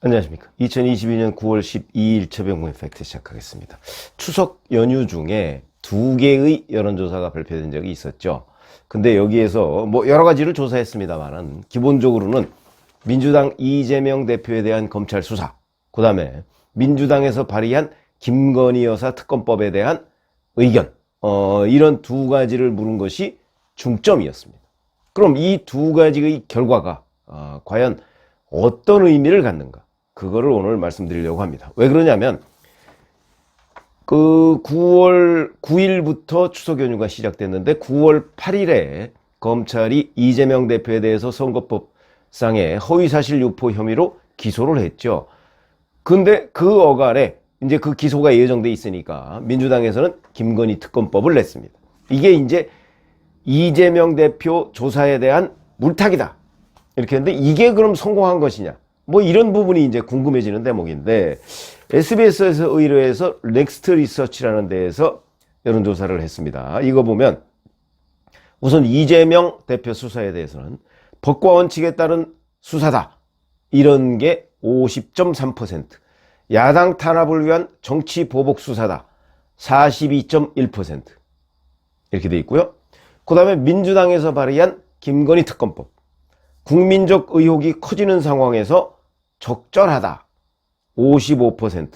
안녕하십니까. 2022년 9월 12일 최병무의 팩트 시작하겠습니다. 추석 연휴 중에 두 개의 여론조사가 발표된 적이 있었죠. 근데 여기에서 뭐 여러 가지를 조사했습니다만은 기본적으로는 민주당 이재명 대표에 대한 검찰 수사, 그 다음에 민주당에서 발의한 김건희 여사 특검법에 대한 의견, 이런 두 가지를 물은 것이 중점이었습니다. 그럼 이 두 가지의 결과가 과연 어떤 의미를 갖는가? 그거를 오늘 말씀드리려고 합니다. 왜 그러냐면 그 9월 9일부터 추석 연휴가 시작됐는데 9월 8일에 검찰이 이재명 대표에 대해서 선거법상의 허위사실 유포 혐의로 기소를 했죠. 근데 그 어간에 이제 그 기소가 예정돼 있으니까 민주당에서는 김건희 특검법을 냈습니다. 이게 이제 이재명 대표 조사에 대한 물타기다, 이렇게 했는데 이게 그럼 성공한 것이냐, 뭐 이런 부분이 이제 궁금해지는 대목인데, SBS에서 의뢰해서 넥스트 리서치라는 데에서 여론조사를 했습니다. 이거 보면 우선 이재명 대표 수사에 대해서는 법과 원칙에 따른 수사다, 이런 게 50.3%, 야당 탄압을 위한 정치 보복 수사다 42.1%, 이렇게 돼 있고요. 그 다음에 민주당에서 발의한 김건희 특검법, 국민적 의혹이 커지는 상황에서 적절하다 55%,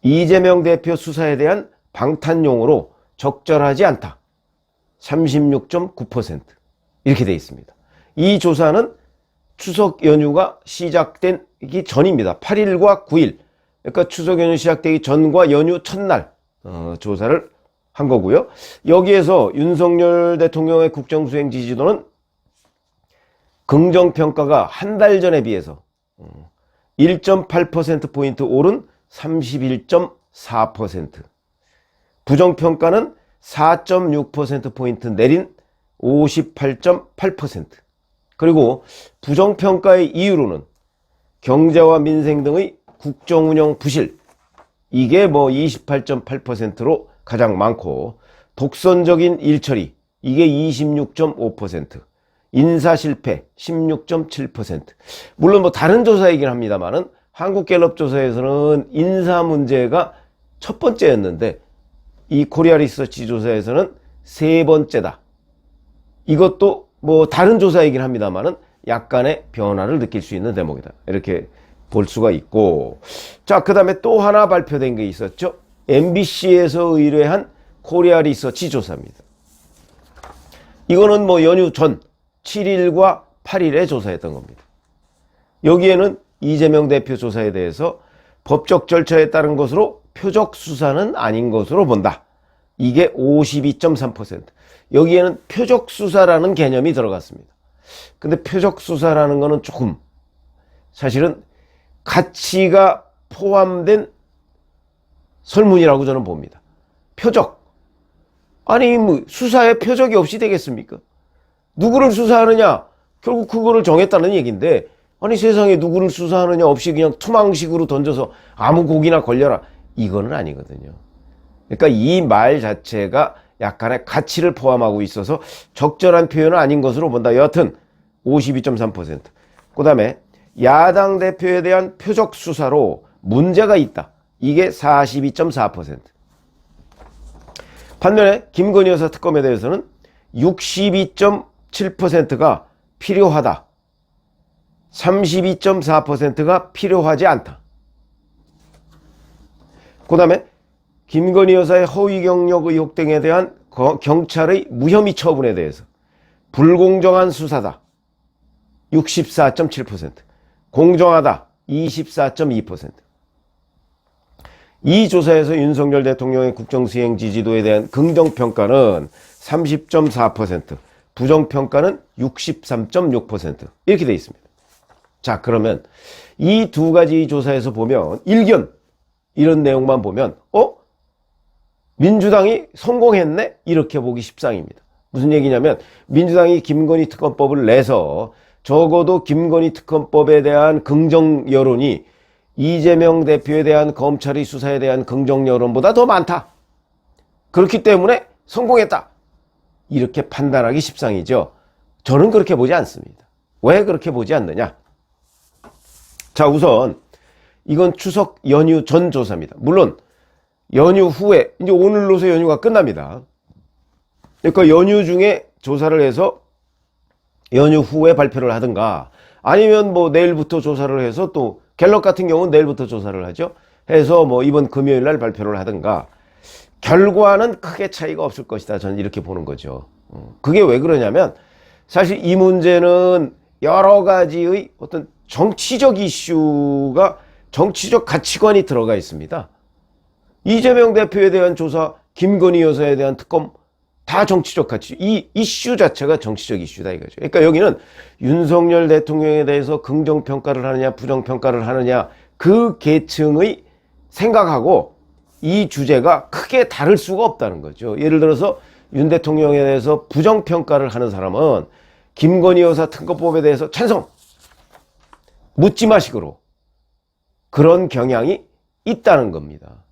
이재명 대표 수사에 대한 방탄용으로 적절하지 않다 36.9%, 이렇게 되어 있습니다. 이 조사는 추석 연휴가 시작되기 전입니다. 8일과 9일, 그러니까 추석 연휴 시작되기 전과 연휴 첫날 조사를 한 거고요. 여기에서 윤석열 대통령의 국정수행 지지도는 긍정평가가 한 달 전에 비해서 1.8%포인트 오른 31.4%, 부정평가는 4.6%포인트 내린 58.8%, 그리고 부정평가의 이유로는 경제와 민생 등의 국정운영 부실, 이게 뭐 28.8%로 가장 많고, 독선적인 일처리, 이게 26.5%, 인사실패 16.7%. 물론 뭐 다른 조사이긴 합니다만은 한국갤럽 조사에서는 인사 문제가 첫 번째였는데 이 코리아 리서치 조사에서는 세 번째다. 이것도 뭐 다른 조사이긴 합니다만은 약간의 변화를 느낄 수 있는 대목이다, 이렇게 볼 수가 있고, 자, 그 다음에 또 하나 발표된 게 있었죠. MBC에서 의뢰한 코리아 리서치 조사입니다. 이거는 뭐 연휴 전 7일과 8일에 조사했던 겁니다. 여기에는 이재명 대표 조사에 대해서 법적 절차에 따른 것으로 표적 수사는 아닌 것으로 본다, 이게 52.3%. 여기에는 표적 수사라는 개념이 들어갔습니다. 근데 표적 수사라는 거는 조금 사실은 가치가 포함된 설문이라고 저는 봅니다. 표적, 아니 뭐 수사에 표적이 없이 되겠습니까? 누구를 수사하느냐, 결국 그거를 정했다는 얘기인데, 아니 세상에 누구를 수사하느냐 없이 그냥 투망식으로 던져서 아무 곡이나 걸려라, 이거는 아니거든요. 그러니까 이 말 자체가 약간의 가치를 포함하고 있어서 적절한 표현은 아닌 것으로 본다. 여하튼 52.3%. 그 다음에 야당 대표에 대한 표적 수사로 문제가 있다, 이게 42.4%. 반면에 김건희 여사 특검에 대해서는 62.7%가 필요하다, 32.4%가 필요하지 않다. 그 다음에 김건희 여사의 허위 경력 의혹 등에 대한 경찰의 무혐의 처분에 대해서 불공정한 수사다 64.7%, 공정하다 24.2%. 이 조사에서 윤석열 대통령의 국정수행 지지도에 대한 긍정평가는 30.4%, 부정평가는 63.6%, 이렇게 되어 있습니다. 자, 그러면 이 두 가지 조사에서 보면 일견, 이런 내용만 보면 민주당이 성공했네, 이렇게 보기 십상입니다. 무슨 얘기냐면 민주당이 김건희 특검법을 내서 적어도 김건희 특검법에 대한 긍정 여론이 이재명 대표에 대한 검찰의 수사에 대한 긍정 여론보다 더 많다, 그렇기 때문에 성공했다, 이렇게 판단하기 십상이죠. 저는 그렇게 보지 않습니다. 왜 그렇게 보지 않느냐? 자, 우선 이건 추석 연휴 전 조사입니다. 물론 연휴 후에 이제 오늘로서 연휴가 끝납니다. 그러니까 연휴 중에 조사를 해서 연휴 후에 발표를 하든가 아니면 뭐 내일부터 조사를 해서 또 갤럽 같은 경우는 내일부터 조사를 하죠. 해서 뭐 이번 금요일 날 발표를 하든가 결과는 크게 차이가 없을 것이다. 저는 이렇게 보는 거죠. 그게 왜 그러냐면 사실 이 문제는 여러 가지의 어떤 정치적 이슈가 정치적 가치관이 들어가 있습니다. 이재명 대표에 대한 조사, 김건희 여사에 대한 특검 다 정치적 가치, 이 이슈 자체가 정치적 이슈다 이거죠. 그러니까 여기는 윤석열 대통령에 대해서 긍정평가를 하느냐 부정평가를 하느냐 그 계층의 생각하고 이 주제가 크게 다를 수가 없다는 거죠. 예를 들어서 윤 대통령에 대해서 부정평가를 하는 사람은 김건희 여사 특검법에 대해서 찬성, 묻지마식으로 그런 경향이 있다는 겁니다.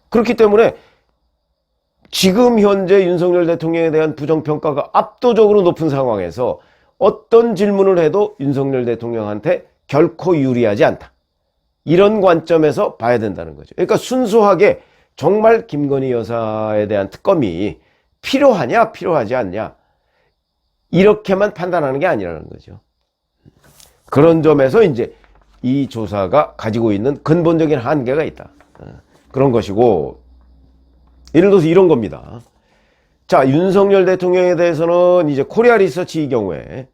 그렇기 때문에 지금 현재 윤석열 대통령에 대한 부정평가가 압도적으로 높은 상황에서 어떤 질문을 해도 윤석열 대통령한테 결코 유리하지 않다. 이런 관점에서 봐야 된다는 거죠. 그러니까 순수하게 정말 김건희 여사에 대한 특검이 필요하냐 필요하지 않냐 이렇게만 판단하는 게 아니라는 거죠. 그런 점에서 이제 이 조사가 가지고 있는 근본적인 한계가 있다. 그런 것이고 예를 들어서 이런 겁니다. 자, 윤석열 대통령에 대해서는 이제 코리아 리서치 이 경우에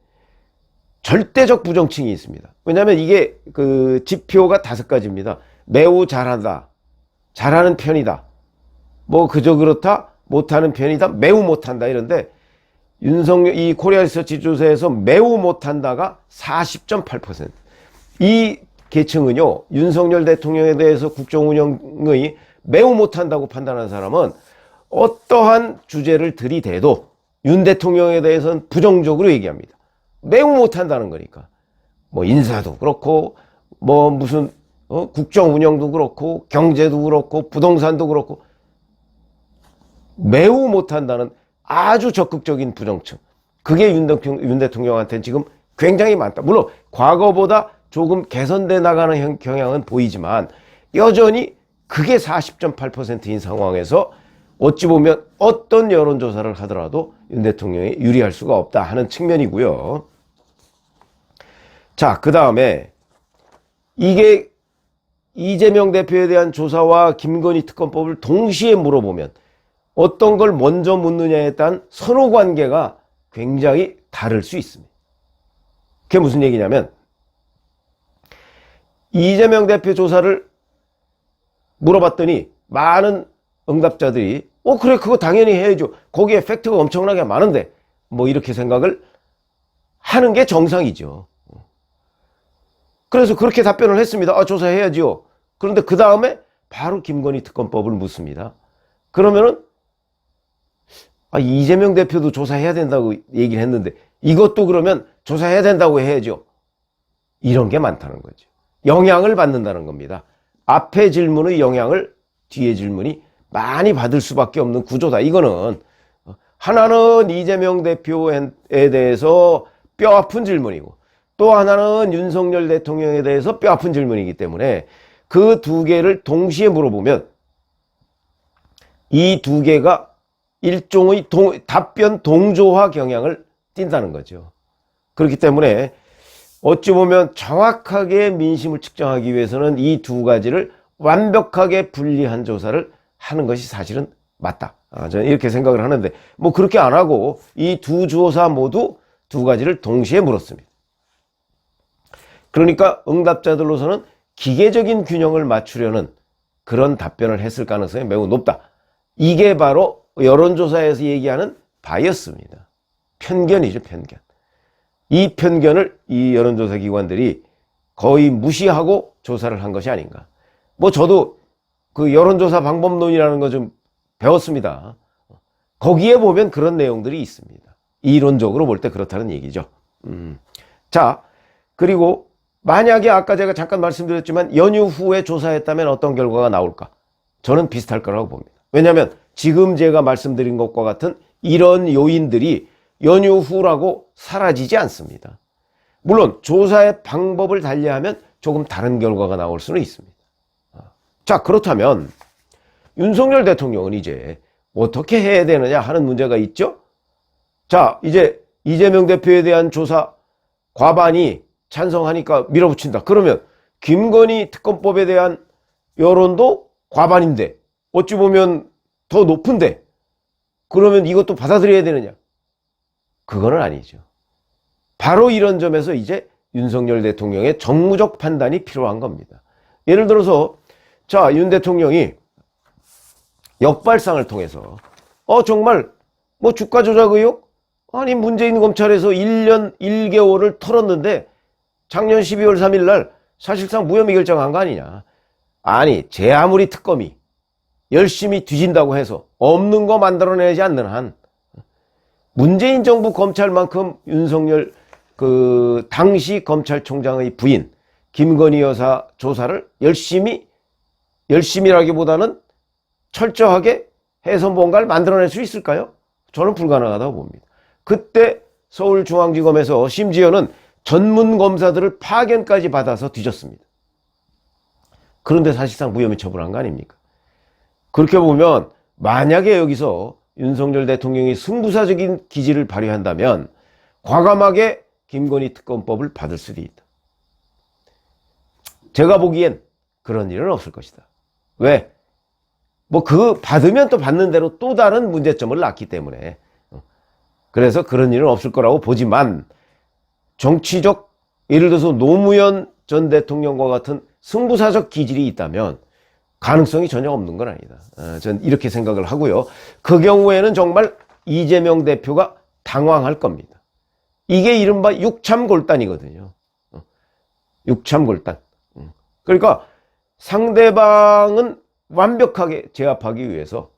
절대적 부정층이 있습니다. 왜냐하면 이게 그 지표가 5가지입니다. 매우 잘한다, 잘하는 편이다, 뭐 그저 그렇다, 못하는 편이다, 매우 못한다 이런데 이 코리아 리서치 조사에서 매우 못한다가 40.8%. 이 계층은요, 윤석열 대통령에 대해서 국정운영의 매우 못한다고 판단한 사람은 어떠한 주제를 들이대도 윤 대통령에 대해서는 부정적으로 얘기합니다. 매우 못한다는 거니까. 뭐 인사도 그렇고, 뭐 무슨 국정운영도 그렇고, 경제도 그렇고, 부동산도 그렇고, 매우 못한다는 아주 적극적인 부정층. 그게 윤 대통령한테는 지금 굉장히 많다. 물론 과거보다 조금 개선돼 나가는 경향은 보이지만 여전히 그게 40.8%인 상황에서 어찌 보면 어떤 여론조사를 하더라도 윤 대통령이 유리할 수가 없다 하는 측면이고요. 자, 그 다음에 이게 이재명 대표에 대한 조사와 김건희 특검법을 동시에 물어보면 어떤 걸 먼저 묻느냐에 따른 선호 관계가 굉장히 다를 수 있습니다. 그게 무슨 얘기냐면 이재명 대표 조사를 물어봤더니 많은 응답자들이 그래 그거 당연히 해야죠. 거기에 팩트가 엄청나게 많은데 뭐 이렇게 생각을 하는 게 정상이죠. 그래서 그렇게 답변을 했습니다. 조사해야지요. 그런데 그 다음에 바로 김건희 특검법을 묻습니다. 그러면은 이재명 대표도 조사해야 된다고 얘기를 했는데 이것도 그러면 조사해야 된다고 해야죠. 이런 게 많다는 거죠. 영향을 받는다는 겁니다. 앞에 질문의 영향을 뒤에 질문이 많이 받을 수밖에 없는 구조다. 이거는 하나는 이재명 대표에 대해서 뼈아픈 질문이고 또 하나는 윤석열 대통령에 대해서 뼈아픈 질문이기 때문에 그 두 개를 동시에 물어보면 이 두 개가 일종의 답변 동조화 경향을 띈다는 거죠. 그렇기 때문에 어찌 보면 정확하게 민심을 측정하기 위해서는 이 두 가지를 완벽하게 분리한 조사를 하는 것이 사실은 맞다. 저는 이렇게 생각을 하는데 뭐 그렇게 안 하고 이 두 조사 모두 두 가지를 동시에 물었습니다. 그러니까 응답자들로서는 기계적인 균형을 맞추려는 그런 답변을 했을 가능성이 매우 높다. 이게 바로 여론조사에서 얘기하는 바이어스입니다. 편견이죠, 편견. 이 편견을 이 여론조사 기관들이 거의 무시하고 조사를 한 것이 아닌가. 뭐 저도 그 여론조사 방법론이라는 거 좀 배웠습니다. 거기에 보면 그런 내용들이 있습니다. 이론적으로 볼 때 그렇다는 얘기죠. 자, 그리고 만약에 아까 제가 잠깐 말씀드렸지만 연휴 후에 조사했다면 어떤 결과가 나올까? 저는 비슷할 거라고 봅니다. 왜냐하면 지금 제가 말씀드린 것과 같은 이런 요인들이 연휴 후라고 사라지지 않습니다. 물론 조사의 방법을 달리하면 조금 다른 결과가 나올 수는 있습니다. 자, 그렇다면 윤석열 대통령은 이제 어떻게 해야 되느냐 하는 문제가 있죠. 자, 이제 이재명 대표에 대한 조사 과반이 찬성하니까 밀어붙인다. 그러면 김건희 특검법에 대한 여론도 과반인데, 어찌 보면 더 높은데, 그러면 이것도 받아들여야 되느냐? 그거는 아니죠. 바로 이런 점에서 이제 윤석열 대통령의 정무적 판단이 필요한 겁니다. 예를 들어서 자, 윤 대통령이 역발상을 통해서 정말 뭐 주가 조작 의혹? 아니, 문재인 검찰에서 1년 1개월을 털었는데 작년 12월 3일 날 사실상 무혐의 결정한 거 아니냐. 아니, 제 아무리 특검이 열심히 뒤진다고 해서 없는 거 만들어내지 않는 한 문재인 정부 검찰만큼 윤석열 당시 검찰총장의 부인 김건희 여사 조사를 열심히라기보다는 철저하게 해서 뭔가를 만들어낼 수 있을까요? 저는 불가능하다고 봅니다. 그때 서울중앙지검에서 심지어는 전문 검사들을 파견까지 받아서 뒤졌습니다. 그런데 사실상 무혐의 처분한 거 아닙니까? 그렇게 보면 만약에 여기서 윤석열 대통령이 승부사적인 기질을 발휘한다면 과감하게 김건희 특검법을 받을 수도 있다. 제가 보기엔 그런 일은 없을 것이다. 왜? 뭐 받으면 또 받는 대로 또 다른 문제점을 낳기 때문에. 그래서 그런 일은 없을 거라고 보지만 정치적, 예를 들어서 노무현 전 대통령과 같은 승부사적 기질이 있다면 가능성이 전혀 없는 건 아니다. 전 이렇게 생각을 하고요. 그 경우에는 정말 이재명 대표가 당황할 겁니다. 이게 이른바 육참골단이거든요. 육참골단. 그러니까 상대방은 완벽하게 제압하기 위해서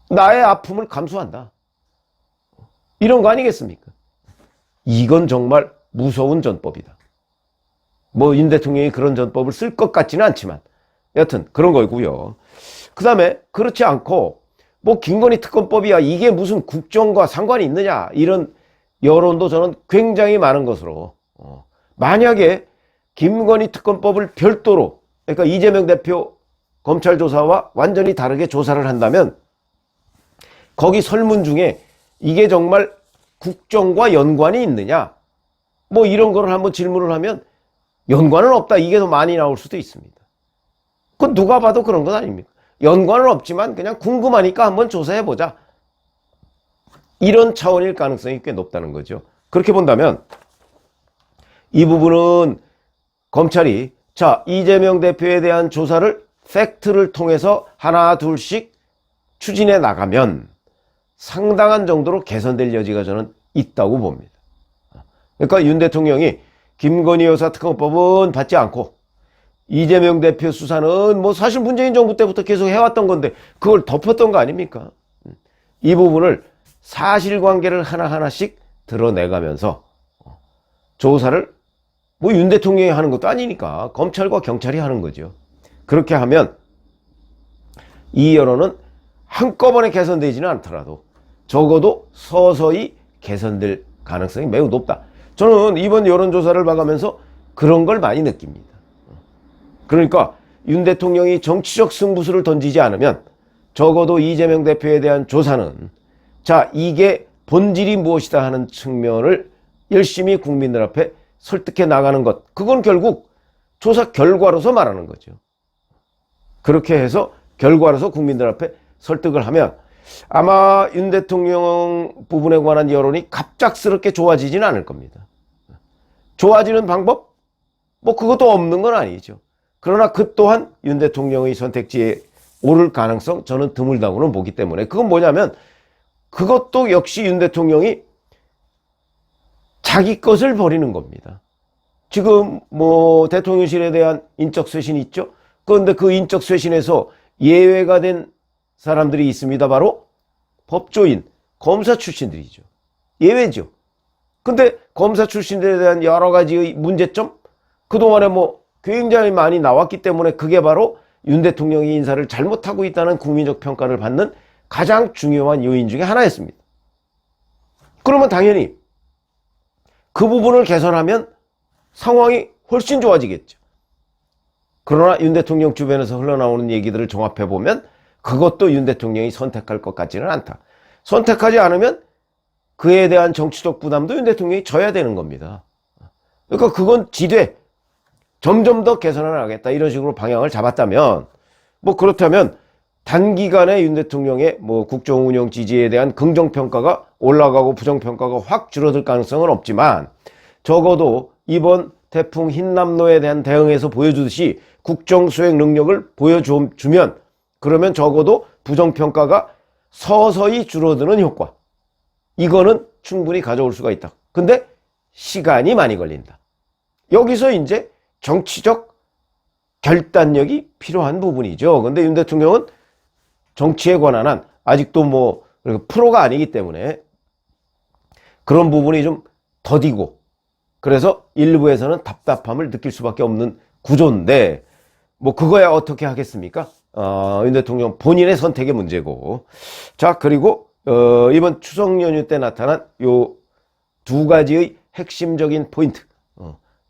나의 아픔을 감수한다. 이런 거 아니겠습니까? 이건 정말 무서운 전법이다. 뭐 윤 대통령이 그런 전법을 쓸 것 같지는 않지만 여튼 그런 거고요. 그 다음에 그렇지 않고 뭐 김건희 특검법이야 이게 무슨 국정과 상관이 있느냐 이런 여론도 저는 굉장히 많은 것으로 만약에 김건희 특검법을 별도로 그러니까 이재명 대표 검찰 조사와 완전히 다르게 조사를 한다면 거기 설문 중에 이게 정말 국정과 연관이 있느냐 뭐 이런 거를 한번 질문을 하면 연관은 없다 이게 더 많이 나올 수도 있습니다. 그건 누가 봐도 그런 건 아닙니까? 연관은 없지만 그냥 궁금하니까 한번 조사해보자. 이런 차원일 가능성이 꽤 높다는 거죠. 그렇게 본다면 이 부분은 검찰이 자 이재명 대표에 대한 조사를 팩트를 통해서 하나 둘씩 추진해 나가면 상당한 정도로 개선될 여지가 저는 있다고 봅니다. 그러니까 윤 대통령이 김건희 여사 특검법은 받지 않고 이재명 대표 수사는 뭐 사실 문재인 정부 때부터 계속 해왔던 건데 그걸 덮었던 거 아닙니까? 이 부분을 사실관계를 하나하나씩 드러내가면서 조사를 뭐 윤 대통령이 하는 것도 아니니까 검찰과 경찰이 하는 거죠. 그렇게 하면 이 여론은 한꺼번에 개선되지는 않더라도 적어도 서서히 개선될 가능성이 매우 높다. 저는 이번 여론조사를 봐가면서 그런 걸 많이 느낍니다. 그러니까 윤 대통령이 정치적 승부수를 던지지 않으면 적어도 이재명 대표에 대한 조사는 자 이게 본질이 무엇이다 하는 측면을 열심히 국민들 앞에 설득해 나가는 것 그건 결국 조사 결과로서 말하는 거죠. 그렇게 해서 결과로서 국민들 앞에 설득을 하면 아마 윤 대통령 부분에 관한 여론이 갑작스럽게 좋아지지는 않을 겁니다. 좋아지는 방법? 뭐 그것도 없는 건 아니죠. 그러나 그 또한 윤 대통령의 선택지에 오를 가능성 저는 드물다고는 보기 때문에 그건 뭐냐면 그것도 역시 윤 대통령이 자기 것을 버리는 겁니다. 지금 뭐 대통령실에 대한 인적 쇄신이 있죠. 그런데 그 인적 쇄신에서 예외가 된 사람들이 있습니다. 바로 법조인, 검사 출신들이죠. 예외죠. 근데 검사 출신들에 대한 여러 가지의 문제점 그동안에 뭐 굉장히 많이 나왔기 때문에 그게 바로 윤 대통령이 인사를 잘못하고 있다는 국민적 평가를 받는 가장 중요한 요인 중에 하나였습니다. 그러면 당연히 그 부분을 개선하면 상황이 훨씬 좋아지겠죠. 그러나 윤 대통령 주변에서 흘러나오는 얘기들을 종합해보면 그것도 윤 대통령이 선택할 것 같지는 않다. 선택하지 않으면 그에 대한 정치적 부담도 윤 대통령이 져야 되는 겁니다. 그러니까 그건 지되 점점 더 개선을 하겠다 이런 식으로 방향을 잡았다면 뭐 그렇다면 단기간에 윤 대통령의 뭐 국정 운영 지지에 대한 긍정평가가 올라가고 부정평가가 확 줄어들 가능성은 없지만 적어도 이번 태풍 흰남노에 대한 대응에서 보여주듯이 국정 수행 능력을 보여주면 그러면 적어도 부정평가가 서서히 줄어드는 효과 이거는 충분히 가져올 수가 있다. 근데 시간이 많이 걸린다. 여기서 이제 정치적 결단력이 필요한 부분이죠. 근데 윤 대통령은 정치에 관한 한 아직도 뭐 프로가 아니기 때문에 그런 부분이 좀 더디고 그래서 일부에서는 답답함을 느낄 수밖에 없는 구조인데 뭐 그거야 어떻게 하겠습니까? 윤 대통령 본인의 선택의 문제고 자 그리고 이번 추석 연휴 때 나타난 요 두 가지의 핵심적인 포인트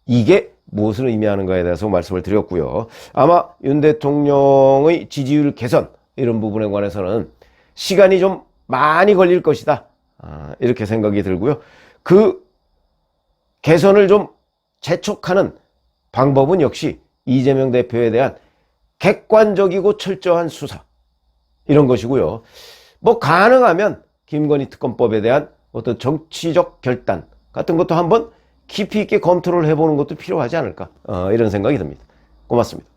이게 무엇을 의미하는가에 대해서 말씀을 드렸고요. 아마 윤 대통령의 지지율 개선 이런 부분에 관해서는 시간이 좀 많이 걸릴 것이다 이렇게 생각이 들고요. 그 개선을 좀 재촉하는 방법은 역시 이재명 대표에 대한 객관적이고 철저한 수사 이런 것이고요. 뭐 가능하면 김건희 특검법에 대한 어떤 정치적 결단 같은 것도 한번 깊이 있게 검토를 해보는 것도 필요하지 않을까 이런 생각이 듭니다. 고맙습니다.